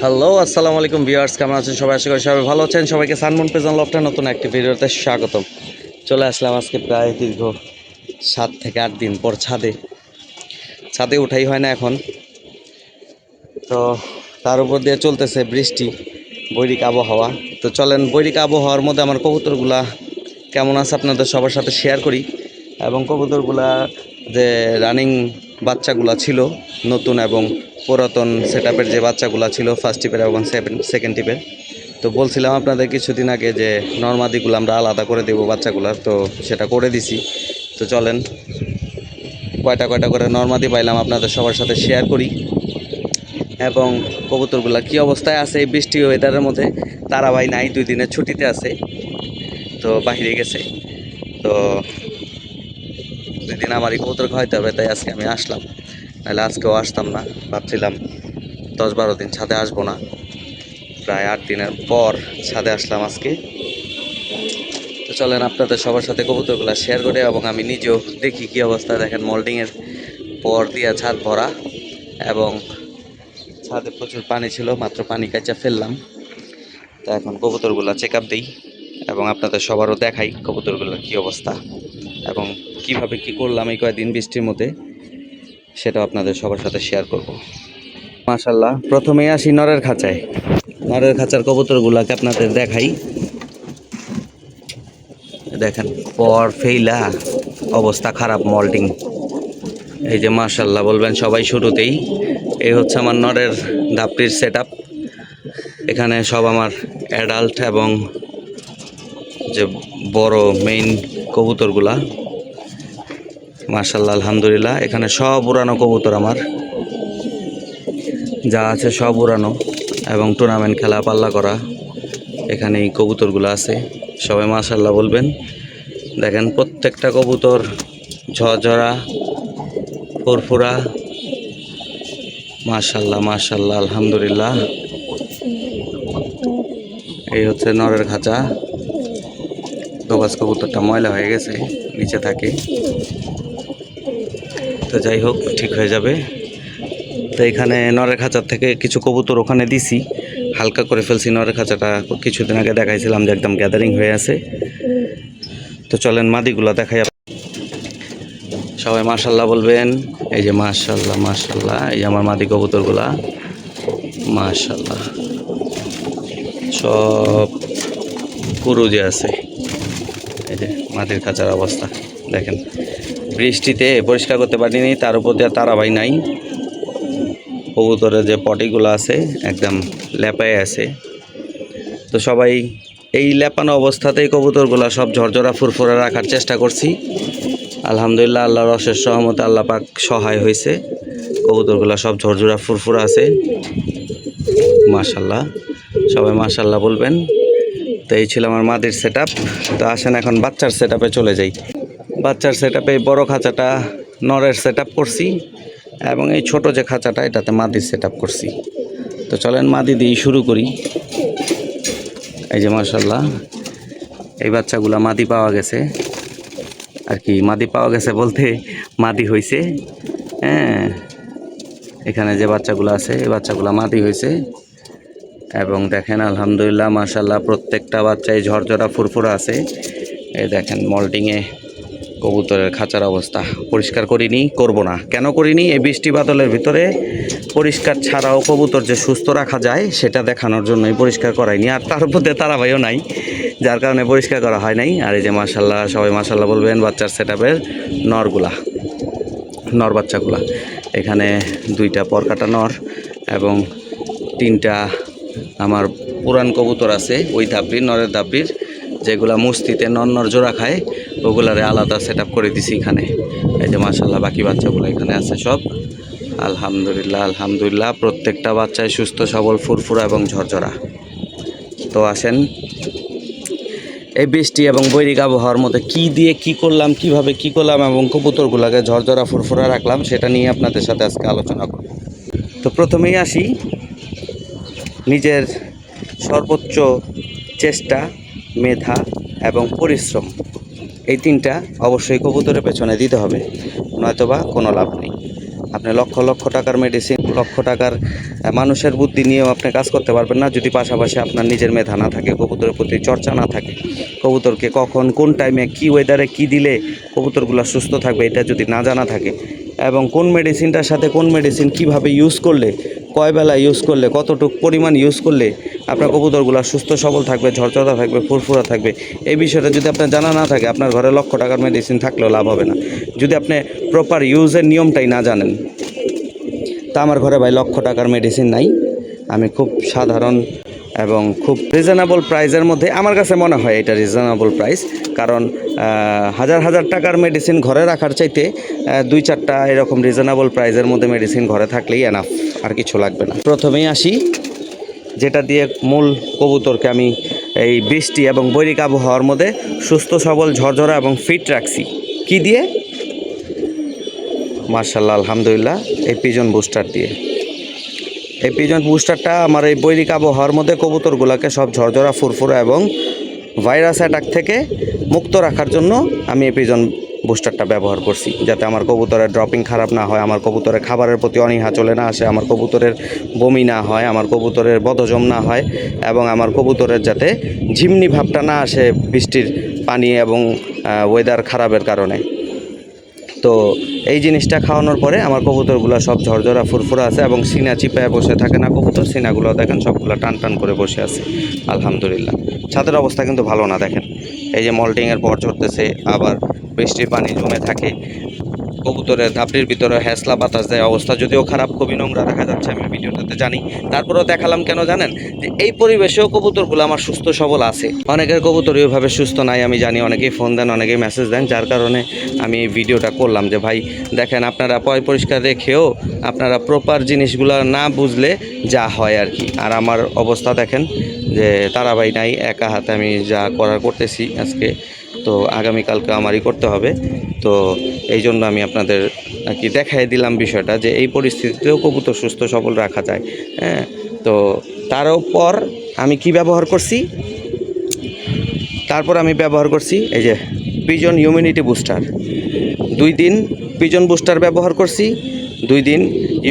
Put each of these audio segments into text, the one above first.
Hello, আসসালামু আলাইকুম viewers, কেমন আছেন সবাই? আশা করি সবাই ভালো আছেন। সবাইকে সানমুন প্রেজেন্ট লফটের নতুন একটি ভিডিওতে স্বাগতম। চলে আসলাম আজকে প্রায় দীর্ঘ 7 থেকে 8 দিন পর ছাদে উঠাই হয় না এখন। তো তার উপর দিয়ে চলতেছে বৃষ্টি, বৈরিক আবহাওয়া। তো চলেন বৈরিক আবহাওয়ার মধ্যে আমার কবুতরগুলা কেমন আছে আপনাদের সবার সাথে শেয়ার করি। এবং কবুতরগুলা যে রানিং বাচ্চাগুলা ছিল, নতুন এবং পুরাতন সেটআপের যে বাচ্চাগুলা ছিল ফার্স্ট টিপের এবং সেকেন্ড টিপের, তো বলছিলাম আপনাদের কিছুদিন আগে যে নর্মাদিগুলো আমরা আলাদা করে দেবো বাচ্চাগুলার, তো সেটা করে দিছি। তো চলেন কয়টা করে নর্মাদি পাইলাম আপনাদের সবার সাথে শেয়ার করি। এবং কবুতরগুলা কি অবস্থায় আছে এই বৃষ্টি ওয়েদারের মধ্যে। তারা ভাই নাই, 2 দিনের ছুটিতে আছে, তো বাহিরে গেছে। তো 2 দিন আমারই কবুতর খাওয়াইতে হবে, তাই আজকে আমি আসলাম, নাহলে আজকেও আসতাম না। ভাবছিলাম 10-12 দিন ছাদে আসবো না, প্রায় 8 দিনের পর ছাদে আসলাম আজকে। তো চলেন আপনাদের সবার সাথে কবুতরগুলো শেয়ার করে এবং আমি নিজেও দেখি কি অবস্থা। দেখেন মোল্ডিংয়ের পর দিয়ে ছাদ ভরা এবং ছাদে প্রচুর পানি ছিল, মাত্র পানি কাচা ফেললাম। তো এখন কবুতরগুলো চেক আপ দিই এবং আপনাদের সবারও দেখাই কবুতরগুলোর কি অবস্থা এবং কিভাবে কি করলাম এই কয়েকদিন বৃষ্টির মধ্যে, সেটাও আপনাদের সবার সাথে শেয়ার করব। মাশাল্লাহ, প্রথমেই আসি নরের খাঁচায়। নরের খাঁচার কবুতরগুলোকে আপনাদের দেখাই। দেখেন পর ফেইলা অবস্থা খারাপ, মল্টিং। এই যে মাশাল্লাহ বলবেন সবাই শুরুতেই। এই হচ্ছে আমার নরের ধাপটির সেটআপ। এখানে সব আমার অ্যাডাল্ট এবং যে বড় মেইন কবুতরগুলা, মাশাল্লাহ আলহামদুলিল্লাহ। এখানে সব উড়ানো কবুতর আমার, যা আছে সব উড়ানো এবং টুর্নামেন্ট খেলা পাল্লা করা এখানে এই কবুতরগুলো আছে। সবাই মাশাল্লাহ বলবেন। দেখেন প্রত্যেকটা কবুতর ঝরঝরা ফুরফুরা, মাশাল্লাহ মাশাল্লাহ আলহামদুলিল্লাহ। এই হচ্ছে নরের খাঁচা। গবাজ কবুতরটা ময়লা হয়ে গেছে, নিচে থাকে, তো যাই হোক ঠিক হয়ে যাবে। তো এখানে নরের খাঁচার থেকে কিছু কবুতর ওখানে দিছি, হালকা করে ফেলছি। নরের খাঁচাটা কিছুদিন আগে দেখাইছিলাম যে একদম গ্যাদারিং হয়ে আছে। তো চলেন মাদিগুলো দেখাই। সবাই মাশাল্লাহ বলবেন। এই যে মাশাল্লাহ মাশাল্লাহ, এই আমার মাদি কবুতরগুলা মাশাল্লাহ সব কুরুজে আছে। এই যে মাটির খাঁচার অবস্থা দেখেন, বৃষ্টিতে পরিষ্কার করতে পারিনি, তার উপর দিয়ে তারাবাই নাই। কবুতরের যে পটিগুলো আছে একদম লেপায় আছে। তো সবাই এই লেপানো অবস্থাতেই কবুতরগুলো সব ঝরঝরা ফুরফুরা রাখার চেষ্টা করছি। আলহামদুলিল্লাহ, আল্লাহর অশেষ সহমতে আল্লাহ পাক সহায় হয়েছে। কবুতরগুলো সব ঝরঝরা ফুরফুরা আছে মাশাল্লাহ। সবাই মাশাল্লাহ বলবেন। তো এই ছিল আমার মাদির সেটআপ। তো আসেন এখন বাচ্চার সেটআপে চলে যাই। বাচ্চার সেটআপে বড় খাঁচাটা নরের সেটআপ করছি এবং এই ছোট যে খাঁচাটা এটাতে মাদির সেটআপ করছি। তো চলেন মাদি দিয়ে শুরু করি। এই যে মাশাল্লাহ, এই বাচ্চাগুলা মাদি পাওয়া গেছে আর কি। মাদি পাওয়া গেছে বলতে মাদি হয়েছে। হ্যাঁ, এখানে যে বাচ্চাগুলো আছে এই বাচ্চাগুলো মাদি হয়েছে এবং দেখেন আলহামদুলিল্লাহ মাশাল্লাহ প্রত্যেকটা বাচ্চাই ঝরঝরা ফুরফুরা আছে। এই দেখেন মল্টিংয়ে কবুতরের খাঁচার অবস্থা। পরিষ্কার করিনি, করব না। কেন করিনি? এই বৃষ্টি বাদলের ভিতরে পরিষ্কার ছাড়াও কবুতর যে সুস্থ রাখা যায় সেটা দেখানোর জন্যই পরিষ্কার করাইনি। আর তার মধ্যে তারাবাইও নাই, যার কারণে পরিষ্কার করা হয় নাই। আর এই যে মাশাল্লাহ, সবাই মাশাল্লাহ বলবেন বাচ্চার সেটআপের নর বাচ্চাগুলা। এখানে 2টা পরকাটা নর এবং 3টা আমার পুরান কবুতর আছে ওই ধাপড়ির, নরের ধাপড়ির, যেগুলা মুস্তিতে নর জোড়া খায়, ওগুলারে আলাদা সেটআপ করে দিছি এখানে। এই যে মাশাল্লাহ বাকি বাচ্চাগুলো এখানে আছে সব। আলহামদুলিল্লাহ আলহামদুলিল্লাহ প্রত্যেকটা বাচ্চাই সুস্থ সবল ফুরফুরা এবং ঝরঝরা। তো আসেন এই বৃষ্টি এবং বৈরিক আবহাওয়ার মধ্যে কী দিয়ে কী করলাম, কিভাবে কী করলাম এবং কবুতরগুলোকে ঝরঝরা ফুরফুরা রাখলাম সেটা নিয়ে আপনাদের সাথে আজকে আলোচনা করব। তো প্রথমেই আসি, নিজের সর্বোচ্চ চেষ্টা, মেধা এবং পরিশ্রম, এই 3টা অবশ্যই কবুতরের পেছনে দিতে হবে, নয়তোবা কোনো লাভ নেই। আপনি লক্ষ লক্ষ টাকার মেডিসিন, লক্ষ টাকার মানুষের বুদ্ধি নিয়েও আপনি কাজ করতে পারবেন না যদি পাশাপাশি আপনার নিজের মেধা না থাকে, কবুতরের প্রতি চর্চা না থাকে, কবুতরকে কখন কোন টাইমে কী ওয়েদারে কী দিলে কবুতরগুলো সুস্থ থাকবে এটা যদি না জানা থাকে, এবং কোন মেডিসিনটার সাথে কোন মেডিসিন কিভাবে ইউজ করলে, কয় বেলা ইউজ করলে, কতটুকু পরিমাণ ইউজ করলে আপনার কবুতরগুলো সুস্থ সবল থাকবে, ঝরঝরা থাকবে, ফুরফুরা থাকবে, এই বিষয়টা যদি আপনার জানা না থাকে আপনার ঘরে লক্ষ টাকার মেডিসিন থাকলেও লাভ হবে না। যদি আপনি প্রপার ইউজের নিয়মটাই না জানেন, তা আমার ঘরে ভাই লক্ষ টাকার মেডিসিন নাই। আমি খুব সাধারণ এবং খুব রিজনেবল প্রাইসের মধ্যে, আমার কাছে মনে হয় এটা রিজনেবল প্রাইস, কারণ হাজার হাজার টাকার মেডিসিন ঘরে রাখার চাইতে 2-4টা এরকম রিজনেবল প্রাইসের মধ্যে মেডিসিন ঘরে থাকলেই এনাফ, আর কিছু লাগবে না। প্রথমেই আসি যেটা দিয়ে মূল কবুতরকে আমি এই বৃষ্টি এবং বৈরিক আবহাওয়ার মধ্যে সুস্থ সবল, ঝরঝরা এবং ফিট রাখছি। কি দিয়ে? মার্শাল্লাহ, আলহামদুলিল্লাহ, এই পিজন বুস্টার দিয়ে। এই পিজন বুস্টারটা আমার এই বৈরিক আবহাওয়ার মধ্যে কবুতরগুলোকে সব ঝরঝরা, ফুরফুরা এবং ভাইরাস অ্যাটাক থেকে মুক্ত রাখার জন্য আমি এই পিজন বুস্টারটা ব্যবহার করছি, যাতে আমার কবুতরের ড্রপিং খারাপ না হয়, আমার কবুতরের খাবারের প্রতি অনীহা চলে না আসে, আমার কবুতরের বমি না হয়, আমার কবুতরের বদহজম না হয়, এবং আমার কবুতরের যাতে ঝিমনি ভাবটা না আসে বৃষ্টির পানি এবং ওয়েদার খারাপের কারণে। তো এই জিনিসটা খাওয়ানোর পরে আমার কবুতরগুলো সব ঝরঝরা, ফুরফুরা আছে এবং সিনা চিপায় বসে থাকে না কবুতর। সিনাগুলো দেখেন সবগুলো টান টান করে বসে আছে, আলহামদুলিল্লাহ। ছাদের অবস্থা কিন্তু ভালো না, দেখেন এই যে মল্টিংয়ের পর চড়তেছে, আবার বৃষ্টির পানি জমে থাকে, কবুতরের ধাপড়ির ভিতরে হ্যাসলা বাতাস দেয়, অবস্থা যদিও খারাপ, খুবই নোংরা দেখা যাচ্ছে, আমি ভিডিওটাতে জানি, তারপরেও দেখালাম কেন জানেন? যে এই পরিবেশেও কবুতরগুলো আমার সুস্থ সবল আছে। অনেকের কবুতর ওইভাবে সুস্থ নাই আমি জানি, অনেকেই ফোন দেন, অনেকেই মেসেজ দেন, যার কারণে আমি এই ভিডিওটা করলাম যে ভাই দেখেন, আপনারা পরিষ্কার রেখেও আপনারা প্রপার জিনিসগুলো না বুঝলে যা হয় আর কি। আর আমার অবস্থা দেখেন যে তারাবাই নাই, একা হাতে আমি যা করার করতেছি আজকে, তো আগামীকালকে আমারই করতে হবে। তো এই জন্য আমি আপনাদের আর কি দেখাই দিলাম বিষয়টা, যে এই পরিস্থিতিতেও কবুতর সুস্থ সবল রাখা যায়। হ্যাঁ, তো তার পর আমি কি ব্যবহার করছি, তারপর আমি ব্যবহার করছি এই যে পিজন ইমিউনিটি বুস্টার। 2 দিন পিজন বুস্টার ব্যবহার করছি, 2 দিন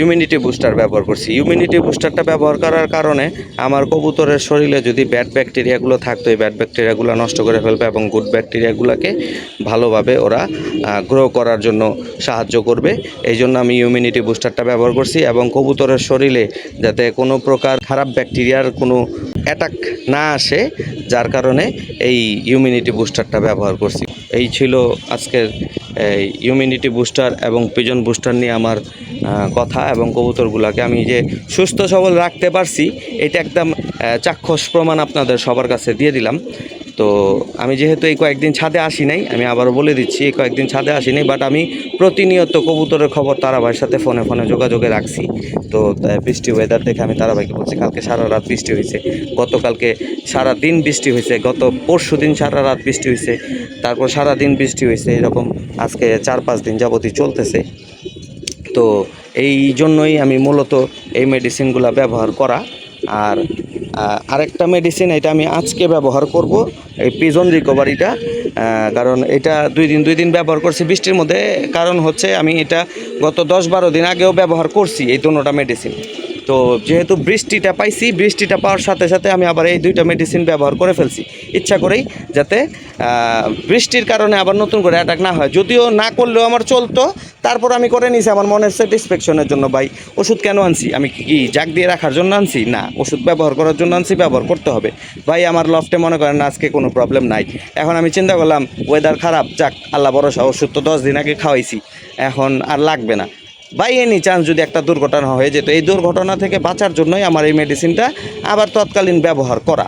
ইমিউনিটি বুস্টার ব্যবহার করছি। ইমিউনিটি বুস্টারটা ব্যবহার করার কারণে আমার কবুতরের শরীরে যদি ব্যাড ব্যাকটেরিয়াগুলো থাকতো, এই ব্যাড ব্যাকটেরিয়াগুলো নষ্ট করে ফেলবে এবং গুড ব্যাকটেরিয়াগুলোকে ভালোভাবে ওরা গ্রো করার জন্য সাহায্য করবে। এই জন্য আমি ইমিউনিটি বুস্টারটা ব্যবহার করছি, এবং কবুতরের শরীরে যাতে কোনো প্রকার খারাপ ব্যাকটেরিয়ার কোনো অ্যাটাক না আসে, যার কারণে এই ইমিউনিটি বুস্টারটা ব্যবহার করছি। এই ছিল আজকের ইমিউনিটি বুস্টার এবং পিজন বুস্টার নিয়ে আমার কথা, এবং কবুতরগুলোকে আমি যে সুস্থ সবল রাখতে পারছি এটা একদম চাক্ষুষ প্রমাণ আপনাদের সবার কাছে দিয়ে দিলাম। তো আমি যেহেতু এই কয়েকদিন ছাদে আসি নাই, আমি আবারও বলে দিচ্ছি, এই কয়েকদিন ছাদে আসি নাই, বাট আমি প্রতিনিয়ত কবুতরের খবর তারাভাইয়ের সাথে ফোনে যোগাযোগে রাখছি। তো বৃষ্টি ওয়েদার দেখে আমি তারাভাইকে বলছি, কালকে সারা রাত বৃষ্টি হয়েছে, গতকালকে সারা দিন বৃষ্টি হয়েছে, গত পরশু দিন সারা রাত বৃষ্টি হয়েছে, তারপর সারা দিন বৃষ্টি হয়েছে, এরকম আজকে 4-5 দিন যাবতই চলতেছে। তো এই জন্যই আমি মূলত এই মেডিসিনগুলো ব্যবহার করা। আর আরেকটা মেডিসিন, এটা আমি আজকে ব্যবহার করব, এই পিজন রিকভারিটা, কারণ এটা 2 দিন ব্যবহার করছি বৃষ্টির মধ্যে। কারণ হচ্ছে আমি এটা গত 10-12 দিন আগেও ব্যবহার করছি এই দুটোটা মেডিসিন। তো যেহেতু বৃষ্টিটা পাইছি, বৃষ্টিটা পাওয়ার সাথে সাথে আমি আবার এই 2টা মেডিসিন ব্যবহার করে ফেলছি ইচ্ছা করেই, যাতে বৃষ্টির কারণে আবার নতুন করে অ্যাটাক না হয়। যদিও না করলেও আমার চলতো, তারপর আমি করে নিয়েছি আমার মনের স্যাটিসফ্যাকশনের জন্য। ভাই ওষুধ কেন আনছি? আমি কি জাগ দিয়ে রাখার জন্য আনছি? না, ওষুধ ব্যবহার করার জন্য আনছি, ব্যবহার করতে হবে। ভাই আমার লফটে মনে করেন না আজকে কোনো প্রবলেম নাই। এখন আমি চিন্তা করলাম ওয়েদার খারাপ, যাক আল্লাহ ভরসা, ওষুধ তো 10 দিন আগে খাওয়াইছি, এখন আর লাগবে না। বাই এনি চান্স যদি একটা দুর্ঘটনা হয়ে যেত, এই দুর্ঘটনা থেকে বাঁচার জন্যই আমার এই মেডিসিনটা আবার তৎকালীন ব্যবহার করা।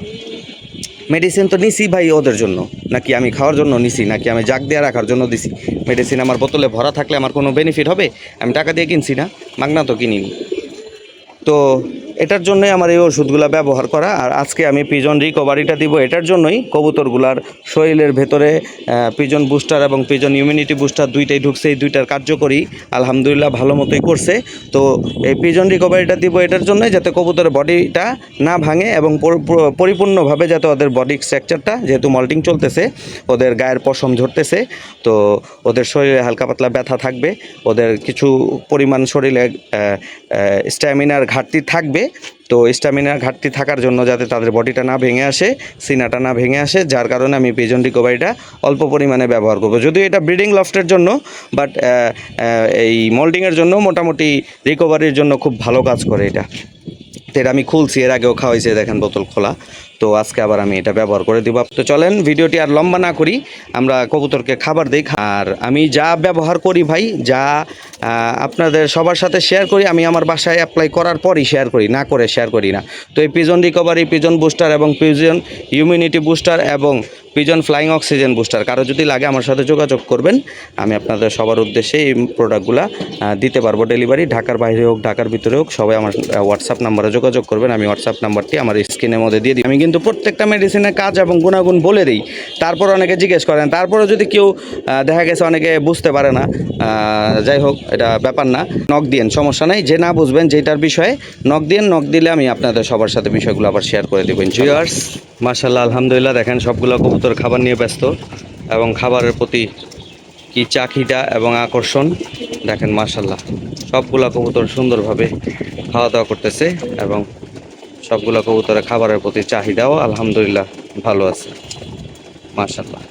মেডিসিন তো নিছি ভাই ওদের জন্য, নাকি আমি খাওয়ার জন্য নিছি, নাকি আমি জাগ দিয়ে রাখার জন্য দিছি? মেডিসিন আমার বোতলে ভরা থাকলে আমার কোনো বেনিফিট হবে? আমি টাকা দিয়ে কিনছি না, মাগনা তো কিনিনি। তো এটার জন্যই আমার এই ওষুধগুলো ব্যবহার করা। আর আজকে আমি পিজন রিকভারিটা দিব এটার জন্যই, কবুতরগুলার শরীরের ভেতরে পিজন বুস্টার এবং পিজন ইমিউনিটি বুস্টার দুইটাই ঢুকছে, এই দুইটার কার্যকরী আলহামদুলিল্লাহ ভালো মতোই করছে। তো এই পিজন রিকভারিটা দিব এটার জন্যই, যাতে কবুতরের বডিটা না ভাঙে এবং পরিপূর্ণভাবে যাতে ওদের বডি স্ট্রাকচারটা, যেহেতু মল্টিং চলতেছে, ওদের গায়ের পশম ঝরতেছে, তো ওদের শরীরে হালকা পাতলা ব্যথা থাকবে, ওদের কিছু পরিমাণ শরীরে স্ট্যামিনার ঘাটতি থাকবে। তো স্ট্যামিনার ঘাটতি থাকার জন্য যাতে তাদের বডিটা না ভেঙে আসে, সিনাটা না ভেঙে আসে, যার কারণে আমি পিজন রিকভারিটা অল্প পরিমাণে ব্যবহার করব। যদিও এটা ব্রিডিং লফটের জন্য, বাট এই মোল্ডিংয়ের জন্য মোটামুটি রিকভারির জন্য খুব ভালো কাজ করে এটা। তো এটা আমি খুলছি, এর আগেও খাওয়াইছে, দেখেন বোতল খোলা। তো আজকে আবার আমি এটা ব্যবহার করে দিব। তো চলেন ভিডিওটি আর লম্বা না করি, আমরা কবুতরকে খাবার দিই। আর আমি যা ব্যবহার করি ভাই, যা আপনাদের সবার সাথে শেয়ার করি, আমি আমার বাসায় অ্যাপ্লাই করার পরই শেয়ার করি, না করে শেয়ার করি না। তো এই পিজন রিকভারি, পিজন বুস্টার এবং পিজন ইমিউনিটি বুস্টার এবং পিজন ফ্লাইং অক্সিজেন বুস্টার, কারো যদি লাগে আমার সাথে যোগাযোগ করবেন, আমি আপনাদের সবার উদ্দেশ্যে এই প্রোডাক্টগুলো দিতে পারবো ডেলিভারি। ঢাকার বাইরে হোক, ঢাকার ভিতরে হোক, সবাই আমার হোয়াটসঅ্যাপ নাম্বারে যোগাযোগ করবেন। আমি হোয়াটসঅ্যাপ নাম্বারটি আমার স্ক্রিনের মধ্যে দিয়ে দিই। আমি কিন্তু প্রত্যেকটা মেডিসিনের কাজ এবং গুণাগুণ বলে দিই, তারপর অনেকে জিজ্ঞেস করেন, তারপরে যদি কেউ দেখা গেছে অনেকে বুঝতে পারে না, যাই হোক এটা ব্যাপার না, নক দিয়েন, সমস্যা নাই। যে না বুঝবেন যেটার বিষয়ে নক দিয়েন, নক দিলে আমি আপনাদের সবার সাথে বিষয়গুলো আবার শেয়ার করে দেবো। ভিউয়ার্স মাশাআল্লাহ আলহামদুলিল্লাহ, দেখেন সবগুলো কবুতর খাবার নিয়ে ব্যস্ত এবং খাবারের প্রতি কি চাহিদা এবং আকর্ষণ দেখেন। মাশাআল্লাহ সবগুলো কবুতর সুন্দরভাবে খাওয়া দাওয়া করতেছে এবং সবগুলো কবুতরের খাবারের প্রতি চাহিদাও আলহামদুলিল্লাহ ভালো আছে মাশাআল্লাহ।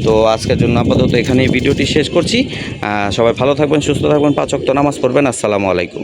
তো আজকের জন্য আপাতত এখানেই ভিডিওটি শেষ করছি। সবাই ভালো থাকবেন, সুস্থ থাকবেন, 5 ওয়াক্ত নামাজ পড়বেন। আসসালামু আলাইকুম।